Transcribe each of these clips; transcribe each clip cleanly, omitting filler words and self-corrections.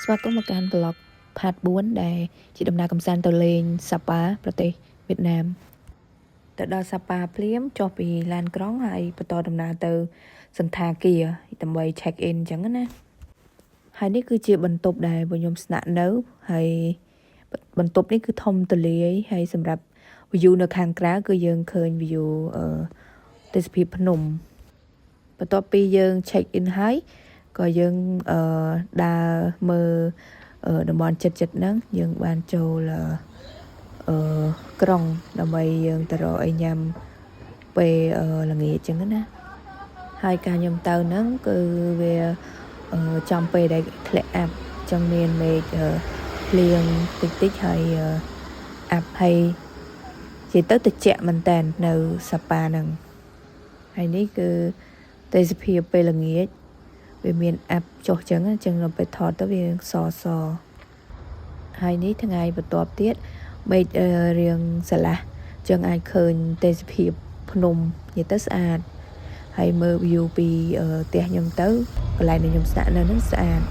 ស្វាគមន៍មកកាន់ vlog part 4 ដែលជាដំណើរកម្សាន្តទៅលេង Sapa ប្រទេសវៀតណាមទៅដល់ Sapa ភ្លាមចុះពីឡានក្រុងហើយបន្តដំណើរទៅសន្តាគារដើម្បី check in អញ្ចឹងណាហើយនេះគឺជាបន្ទប់ដែលពួកខ្ញុំស្នាក់នៅហើយបន្ទប់នេះគឺធំទូលាយហើយសម្រាប់ view នៅខាងក្រៅគឺយើងឃើញ view ទេសភាពភ្នំបន្ទាប់ពីយើង check in ហើយក៏យើងដើរមើលតំបន់ចិត្តហ្នឹងយើងបានចូលក្រុងដើម្បីយើងទៅរកអីញ៉ាំពេលល្ងាចចឹងណាហើយការខ្ញុំទៅហ្នឹងគឺវាចំពេលដែលធ្លាក់អាប់ចឹងមានមេឃភ្លៀងតិចតិចហើយអាប់ហើយនិយាយទៅត្រជាក់មែនតើនៅសាប៉ាហ្នឹងហើយនេះគឺទេសភាពពេលល្ងាចវាមានអាប់ចុះចឹងដល់ពេលថតទៅវាសហើយនេះថ្ងៃបន្ទាប់ទៀតមេឃរៀងស្រឡះចឹងអាចឃើញទេសភាពភ្នំនិយាយទៅស្អាតហើយមើល view ពីផ្ទះខ្ញុំទៅកន្លែងដែលខ្ញុំស្នាក់នៅហ្នឹងស្អាត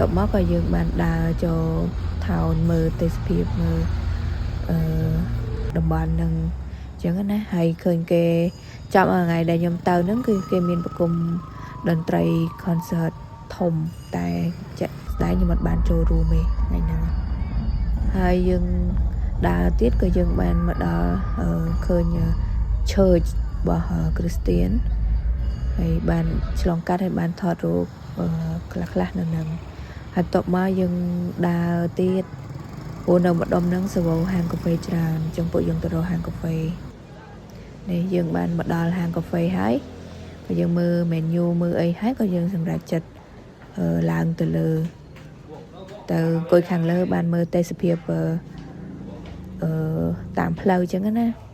តបមកក៏យើងបានដើរចូលថោនមើលទេសភាពមើលតំបន់ហ្នឹងចឹងណាហើយឃើញគេចាប់ថ្ងៃដែលខ្ញុំទៅហ្នឹងគឺគេមានប្រគំតន្ត្រី concert ធំតែចាក់ស្ដែងខ្ញុំអត់បានចូលរួមទេថ្ងៃហ្នឹងហើយយើងដើរទៀតក៏យើងបានមកដល់ឃើញ church របស់ Christian ហើយបានឆ្លងកាត់ហើយបានថតរូបខ្លះនៅហ្នឹងហើយតបមកយើងដើរទៀតព្រោះនៅម្ដុំហ្នឹងសវោហាងកាហ្វេច្រើនអញ្ចឹងពួកយើងទៅរកហាងកាហ្វេនេះយើងបានមកដល់ហាងកាហ្វេហើយក៏យើងមើល menu មើលអីហើយក៏យើងសម្រេចចិត្តឡើងទៅលើទៅអង្គុយខាងលើបានមើលទេសភាពតាមផ្លូវអញ្ចឹងណា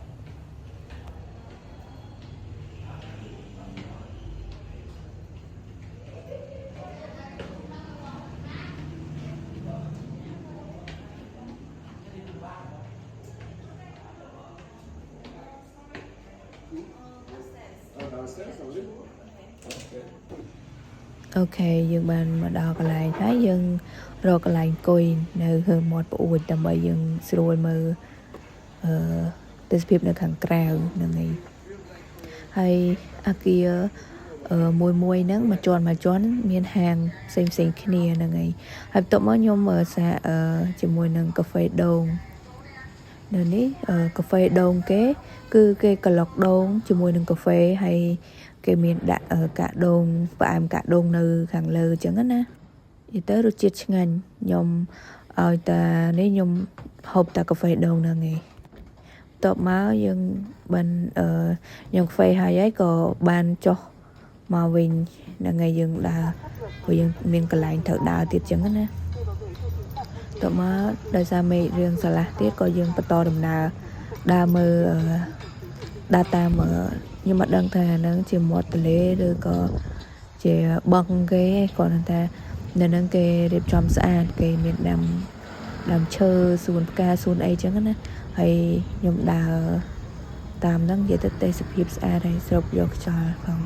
អូខេយើងបានមកដល់កន្លែងហើយយើងរកកន្លែងអង្គុយនៅលើមាត់ប្អួយដើម្បីយើងស្រួលមើលទេសភាពនៅខាងក្រៅហ្នឹងហើយអាគារមួយហ្នឹងមួយជាន់មានហាងផ្សេងគ្នាហ្នឹងហើយបន្ទាប់មកខ្ញុំសាកជាមួយនឹងកាហ្វេដូងនៅនេះកាហ្វេដូងគេគឺគេក្លុកដូងជាមួយនឹងកាហ្វេហើយគេមានដាក់កាដូងផ្អែមកាដូងនៅខាងលើអញ្ចឹងណានិយាយទៅរសជាតិឆ្ងាញ់ខ្ញុំឲ្យតានេះខ្ញុំហូបតាកាហ្វេដូងហ្នឹងឯងតបមកយើងបានញ៉ាំកាហ្វេហើយក៏បានចុះមកវិញហ្នឹងហើយយើងដើរព្រោះយើងមានកន្លែងត្រូវដើរទៀតអញ្ចឹងណាតបមកដោយសារមេឃរៀងស្រឡះទៀតក៏យើងបន្តដំណើរដើរមើលដើរតាមខ្ញុំមិនដឹងថាហ្នឹងជាមាត់ទន្លេឬក៏ជាបឹងគេគាត់ថានៅហ្នឹងគេរៀបចំស្អាតគេមានដាំឈើសួនផ្កាសួនអីចឹងណាហើយខ្ញុំដើរតាមហ្នឹងនិយាយទៅទេសភាពស្អាតហើយស្រូបយកខ្យល់ផង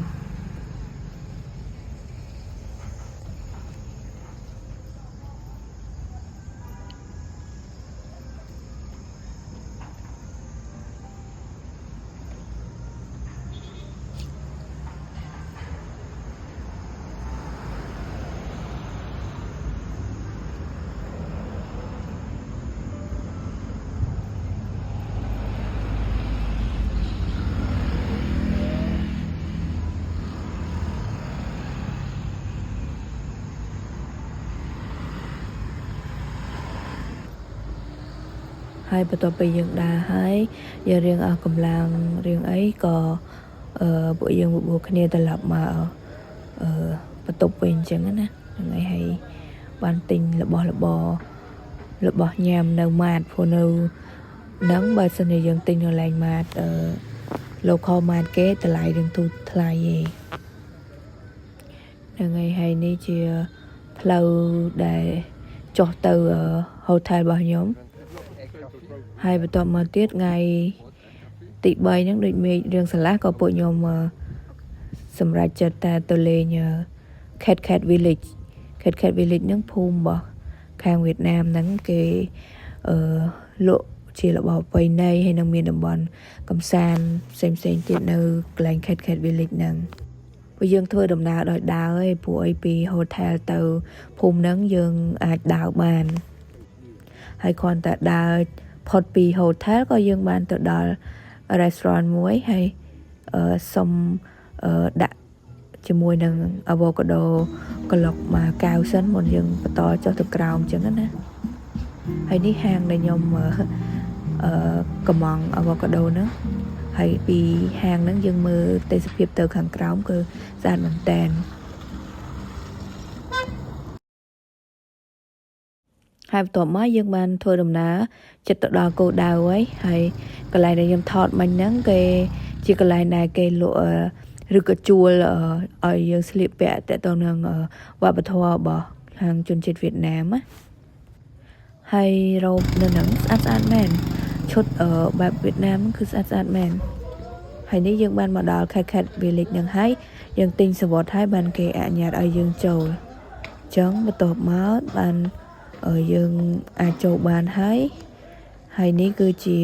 ហើយបន្ទាប់ពីយើងដើរហើយយើងរៀងអស់កម្លាំងរៀងអីក៏ពួកយើងបបួលគ្នាត្រឡប់មកបន្ទប់វិញអញ្ចឹងណាហ្នឹងហើយបានទិញរបស់ញ៉ាំនៅម៉ាតព្រោះនៅហ្នឹងបើសិនជាយើងទិញនៅកន្លែងម៉ាតlocal ម៉ាតគេតម្លៃរៀងទូថ្លៃឯងហ្នឹងហើយនេះជាផ្លូវដែលចុះទៅ hotel របស់ខ្ញុំហើយបន្ទាប់មកទៀតថ្ងៃទី3ហ្នឹងដូចមេឃរៀងស្រឡះក៏ពួកខ្ញុំសម្រាប់ចិត្តតែទៅលេង Cat Village Cat Village នឹងភូមិរបស់ខាងវៀតណាមហ្នឹងគេលក់ជារបស់ប្រពៃណីហើយនឹងមានតំបន់កំសាន្តផ្សេងៗទៀតនៅកន្លែង Cat Village ហ្នឹងព្រោះយើងធ្វើដំណើរដោយដើរឯងព្រោះអីពី hotel ទៅភូមិហ្នឹងយើងអាចដើរបានហើយគ្រាន់តែដើរផុតពី hotel ក៏យើងបានទៅដល់ restaurant មួយហើយសុំដាក់ជាមួយនឹង avocado ក្លុកមកកៅសិនមុនយើងបន្តចុះទៅក្រោមអញ្ចឹងណាហើយនេះហាងដែលខ្ញុំកំង avocado ហ្នឹងហើយពីហាងហ្នឹងយើងមើលទេសភាពទៅខាងក្រោមគឺស្អាតមែនតើហើយបន្ទាប់មកយើងបានធ្វើដំណើរចិត្តទៅដល់គោលដៅហើយកន្លែងដែលខ្ញុំថតមិញហ្នឹងគេជាកន្លែងដែលគេលក់ឬក៏ជួលឲ្យយើងស្លៀកពាក់តទៅនឹងវប្បធម៌របស់ខាងជនជាតិវៀតណាមណាហើយរ៉ូបនៅហ្នឹងស្អាតមែនឈុតបែបវៀតណាមគឺស្អាតមែនហើយនេះយើងបានមកដល់ Cat Village ហ្នឹងហើយយើងទិញសវត្តហើយបានគេអនុញ្ញាតឲ្យយើងចូលអញ្ចឹងបន្ទាប់មកបានយើងអាចចូលបានហើយនេះគឺជា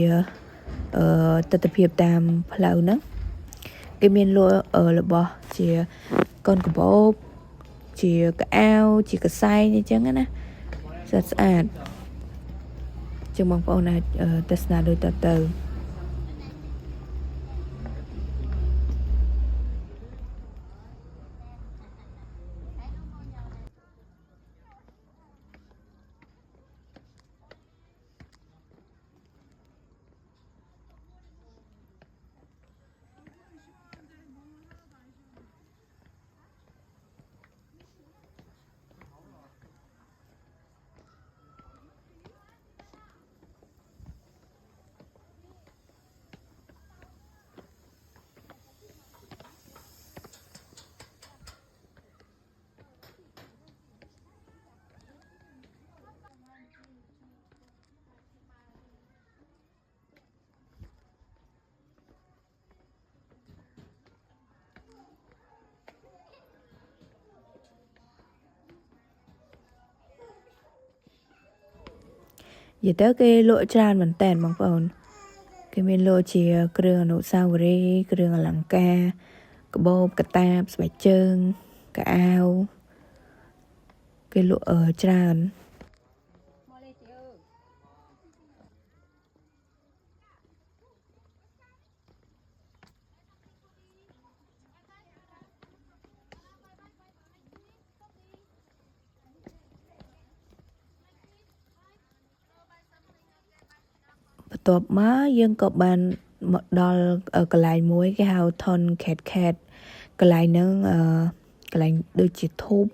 ទស្សនវិជ្ជាតាមផ្លូវហ្នឹងគេមានលក់របស់ជាកូនកបោបជាកៅអៅជាកសែងអញ្ចឹងណាស្អាតចឹងបងប្អូនអាចទស្សនាដូចតទៅនិយាយទៅគេលក់ច្រើនមែនតើបងប្អូនគេមានលក់ជាគ្រឿងអនុស្សាវរីយ៍គ្រឿងអលង្ការកាបូបកាតាបស្បែកជើងកៅអៅគេលក់ច្រើនបន្ទាប់មកយើងក៏បានមកដល់កន្លែងមួយគេហៅ Thon Cat កន្លែងហ្នឹងកន្លែងដូចជាធូប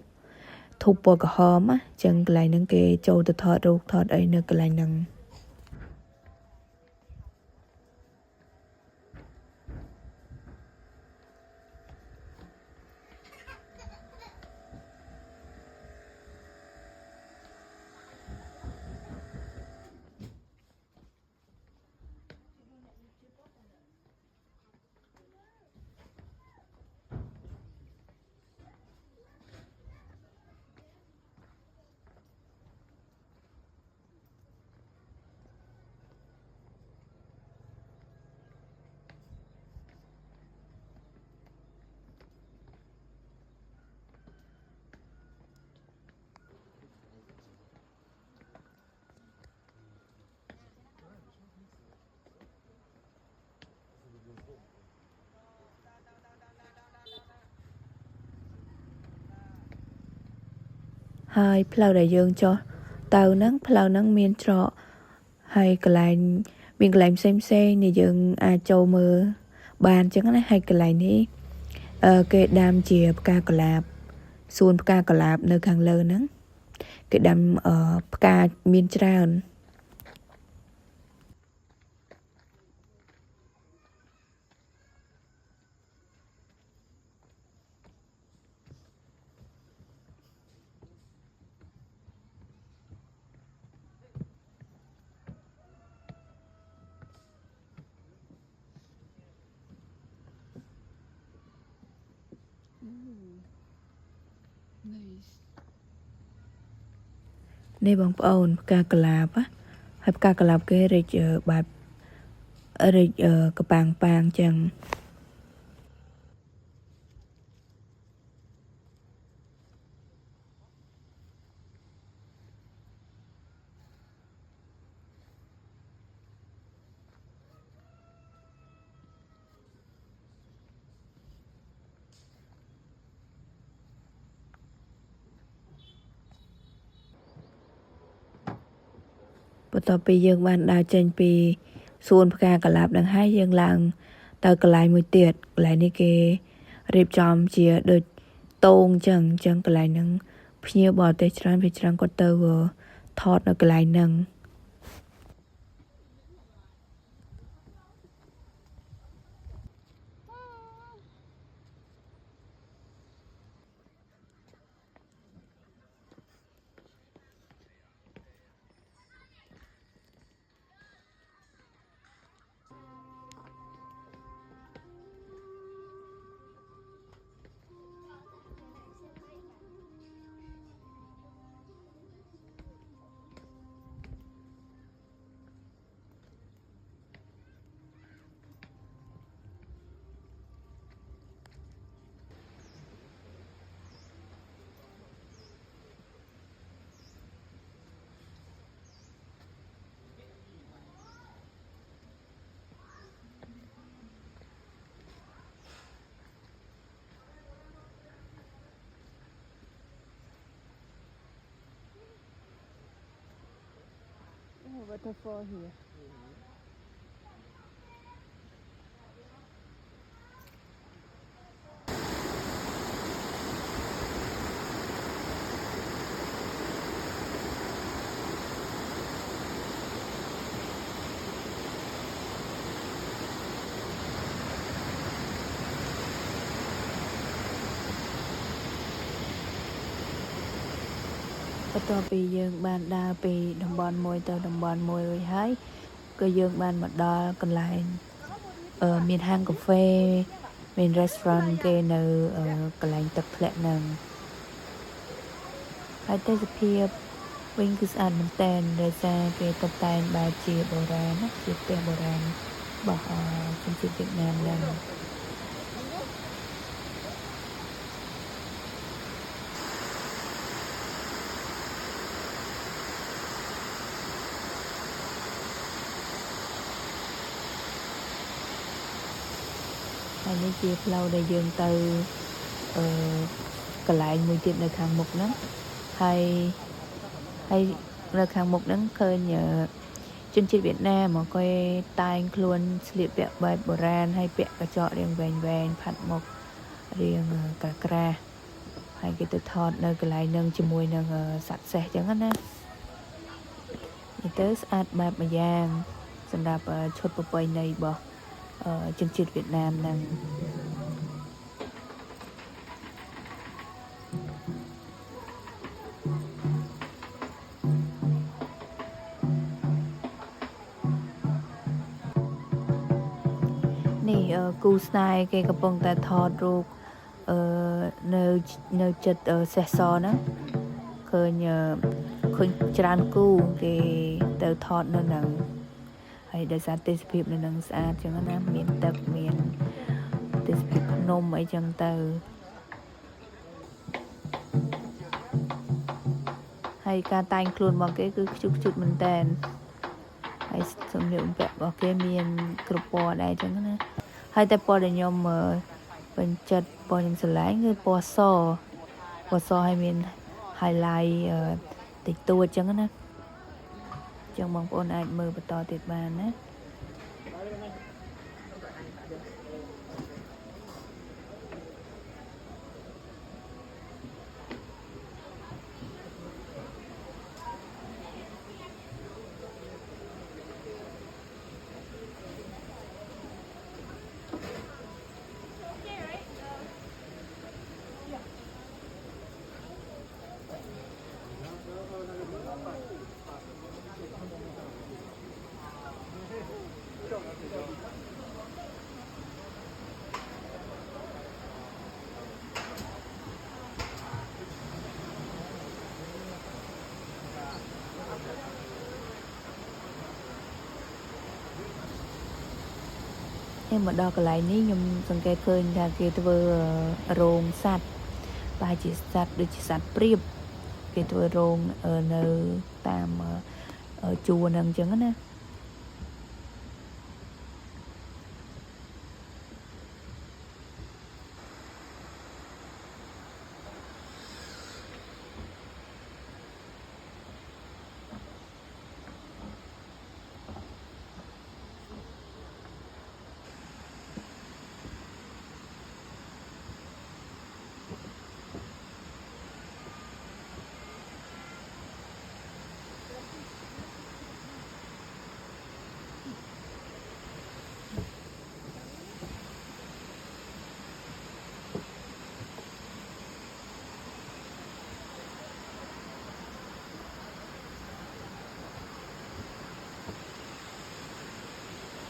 ពណ៌ក្រហមណាចឹងកន្លែងហ្នឹងគេចូលទៅថតរូបថតអីនៅកន្លែងហ្នឹងហើយផ្លូវដែលយើងចុះទៅហ្នឹងផ្លូវហ្នឹងមានច្រកហើយកន្លែងមានកន្លែងផ្សេងដែលយើងអាចចូលមើលបានអញ្ចឹងណាហើយកន្លែងនេះគេដាំជាផ្កាកុលាបសួនផ្កាកុលាបនៅខាងលើហ្នឹងគេដាំផ្កាមានច្រើន នេះបងប្អូនផ្កាកន្លាបហើយផ្កាកន្លាបគេរីកបែបរីកកប៉ាងប៉ាងចឹងបន្ទាប់ពីយើងបានដើរចេញពីសួនផ្កាកន្លាបនឹងហើយយើងឡើងទៅកន្លែងមួយទៀតកន្លែងនេះគេរៀបចំជាដូចតោងចឹងកន្លែងហ្នឹងភ្ញៀវបរទេសច្រើនគាត់ទៅថតនៅកន្លែងហ្នឹងwaterfall hereបន្ទាប់ពីយើងបានដើរពីតំបន់មួយទៅតំបន់មួយរួចហើយក៏យើងបានមកដល់កន្លែងមានហាងកាហ្វេមាន restaurant គេនៅកន្លែងទឹកធ្លាក់ហ្នឹងហើយទេសភាពវិញគឺស្អាតមែនតើដោយសារគេតុបតែងបែបជាបុរាណណាជាផ្ទះបុរាណរបស់ជនជាតិវៀតណាមហ្នឹងហើយនេះជាផ្លូវដែលយើងទៅកន្លែងមួយទៀតនៅខាងមុខហ្នឹងហើយនៅខាងមុខហ្នឹងឃើញជនជាតិវៀតណាមមកគេតែងខ្លួនស្លៀកពាក់បែបបុរាណហើយពាក់កញ្ចក់រាងវែងផាត់មុខរាងក្រាស់ហើយគេទៅថតនៅកន្លែងហ្នឹងជាមួយនឹងសត្វសេះចឹងណានេះទៅស្អាតបែបមួយយ៉ាងសម្រាប់ឈុតប្រពៃណីរបស់ជនជាតិវៀតណាមហ្នឹងនេះគូស្នេហ៍គេកំពុងតែថតរូបនៅចិត្តសេះសហ្នឹងឃើញច្រើនគូគេទៅថតនៅហ្នឹងហើយដោយសារទេសភាពនៅនឹងស្អាតចឹងណាមានទឹកមានទេសភាពភ្នំអីចឹងទៅហើយការតែងខ្លួនរបស់គេគឺខ្ជុកមែនតើហើយសម្លៀកបំពាក់របស់គេមានគ្រប់ពណ៌ដែរចឹងណាហើយតែពណ៌ដែលខ្ញុំពេញចិត្តពណ៌ខ្ញុំស្រឡាញ់គឺពណ៌សហើយមាន highlight តិចតួចចឹងណាចឹងបងប្អូនអាចមើលបន្តទៀតបានណា em mà đo cái lại ní nhung sừng kê khơi là kia tôi rồng sạch bài chỉ sạch được chỉ sạch priệp kia tôi rồng ở nơi tam ở chùa nâng chân á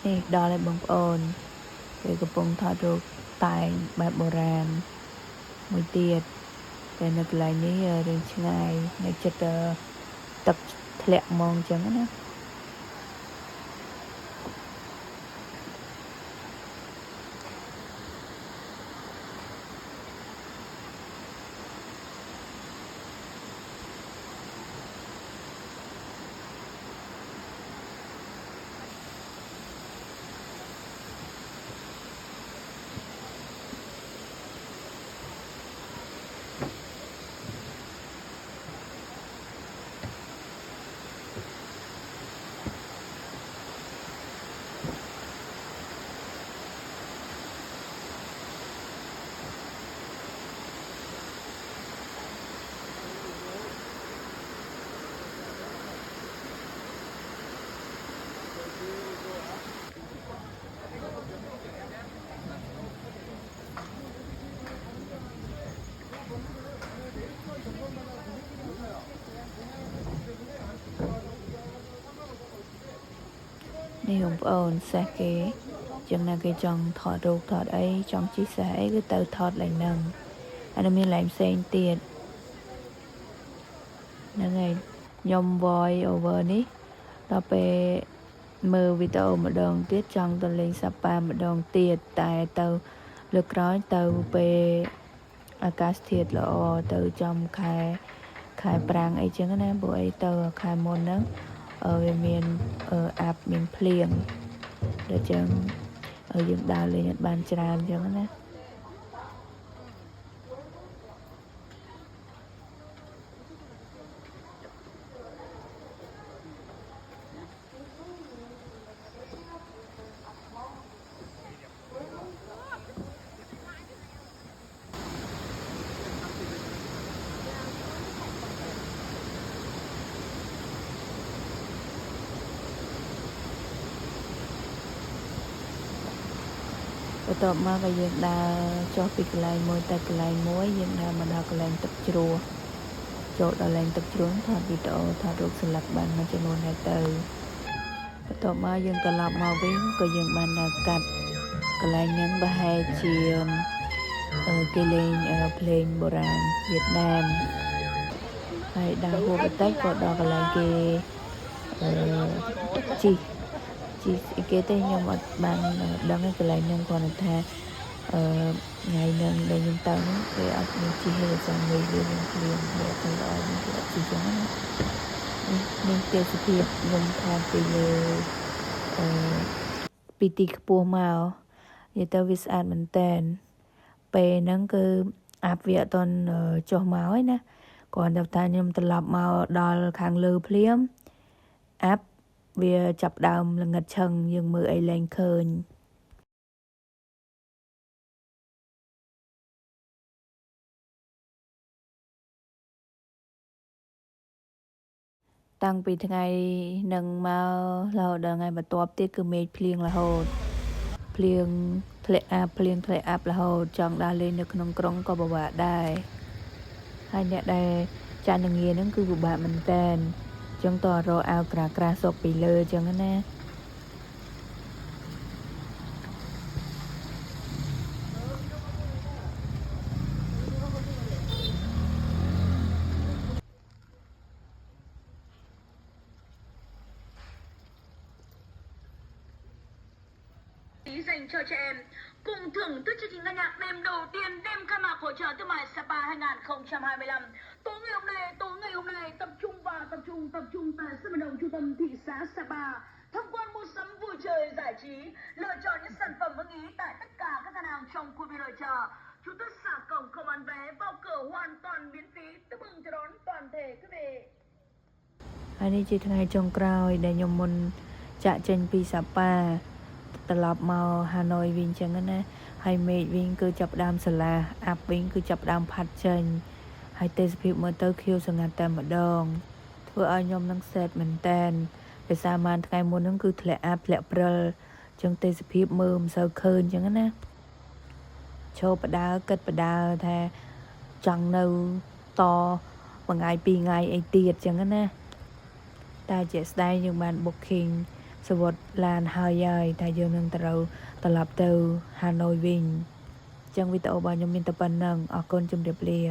នេះដល់ហើយបងប្អូនគេកំពុងថតរូបតែងបែបបុរាណមួយទៀតតែនៅកន្លែងនេះរៀងឆ្ងាយនៅចិត្តទឹកធ្លាក់ហ្មងអញ្ចឹងណា នេះបងប្អូនសេះគេចឹងណាគេចង់ថតរូបថតអីចង់ជិះសេះអីគឺទៅថតឡើងហ្នឹងហើយនៅមានឡើងផ្សេងទៀតហ្នឹងហើយខ្ញុំ voice over នេះដល់ពេលមើលវីដេអូម្ដងទៀតចង់ទៅលេងសាប៉ាម្ដងទៀតតែទៅលើកក្រោយទៅពេលអាកាសធាតុល្អទៅចំខែប្រាំងអីចឹងណាព្រោះអីទៅខែមុនហ្នឹងវាមានអាប់មានភ្លៀងដល់ចឹងយើងដើរលេងអត់បានច្រើនចឹងណា បន្ទាប់មកក៏យើងដើរចុះពីកន្លែងមួយទៅកន្លែងមួយយើងដើរមកដល់កន្លែងទឹកជ្រោះចូលដល់កន្លែងទឹកជ្រោះថតវីដេអូថតរូបស្លឹកបានមួយចំនួនហើយទៅបន្ទាប់មកយើងត្រឡប់មកវិញក៏យើងបានដើរកាត់កន្លែងហ្នឹងប្រហែលជាគេលេងភ្លេងបុរាណវៀតណាមហើយដើរហួសបន្តិចក៏ដល់កន្លែងគេជីគេទេខ្ញុំអត់បានដឹងកន្លែងហ្នឹងគាត់ថាថ្ងៃហ្នឹងដែលខ្ញុំទៅហ្នឹងគេអត់មានជីទេចាំនិយាយរឿងភ្លៀងវាទៅដល់ខ្ញុំគេអត់ជីចឹងណានេះទេសភាពខ្ញុំថាពីលើពីទីខ្ពស់មកនិយាយទៅវាស្អាតមែនតែនពេលហ្នឹងគឺអាប់វាអត់តន់ចុះមកហើយណាគាត់ថាខ្ញុំត្រឡប់មកដល់ខាងលើភ្លាមអាប់វាចាប់ដើមល្ងិតឈឹងយើងមើលអីលែងឃើញតាំងពីថ្ងៃនឹងមករហូតដល់ថ្ងៃបន្ទាប់ទៀតគឺមេឃភ្លៀងរហូតភ្លៀងធ្លាក់អាប់រហូតចង់ដើរលេងនៅក្នុងក្រុងក៏ពិបាកដែរហើយអ្នកដែលចាញ់ងាហ្នឹងគឺពិបាកមែនតែនចឹងតរកអាវក្រាសុកពីលើចឹងណា dành cho trẻ em. Cùng thưởng thức chương trình ca nhạc đêm đầu tiên đêm khai mạc hội chợ thương mại Sapa 2025. Tối ngày hôm nay tập trung tại sân vận động trung tâm thị xã Sapa. Tham quan mua sắm vui chơi giải trí, lựa chọn những sản phẩm ưng ý tại tất cả các gian hàng trong khuôn viên hội chợ. Chúng tôi xả cổng không bán vé, vào cửa hoàn toàn miễn phí. Chúc mừng chào đón toàn thể quý vị. ហើយនេះជាថ្ងៃចុងក្រោយដែលខ្ញុំមុនចាក់ចេញពីសាប៉ាត្រឡប់មកហាណូយវិញចឹងណាហើយមេឃវិញគឺចាប់ផ្ដើមស្រឡះអាប់វិញគឺចាប់ផ្ដើមផាត់ចេញហើយទេសភាពមើលទៅខៀវស្ងាត់តែម្ដងធ្វើឲ្យខ្ញុំនឹងសេតមែនតែនដោយសារម៉ានថ្ងៃមុនហ្នឹងគឺធ្លាក់អាប់ធ្លាក់ព្រិលចឹងទេសភាពមើលមិនសូវឃើញចឹងណាឈោបដើគិតបដើថាចង់នៅតមួយថ្ងៃពីរថ្ងៃអីទៀតចឹងណាតែជាក់ស្ដែងយើងបាន booking សវត្តឡានហើយតែយើងនឹងត្រូវត្រឡប់ទៅហាណូយវិញចឹងវីដេអូរបស់ខ្ញុំមានតែប៉ុណ្្នឹងអរគុណជម្រាបលា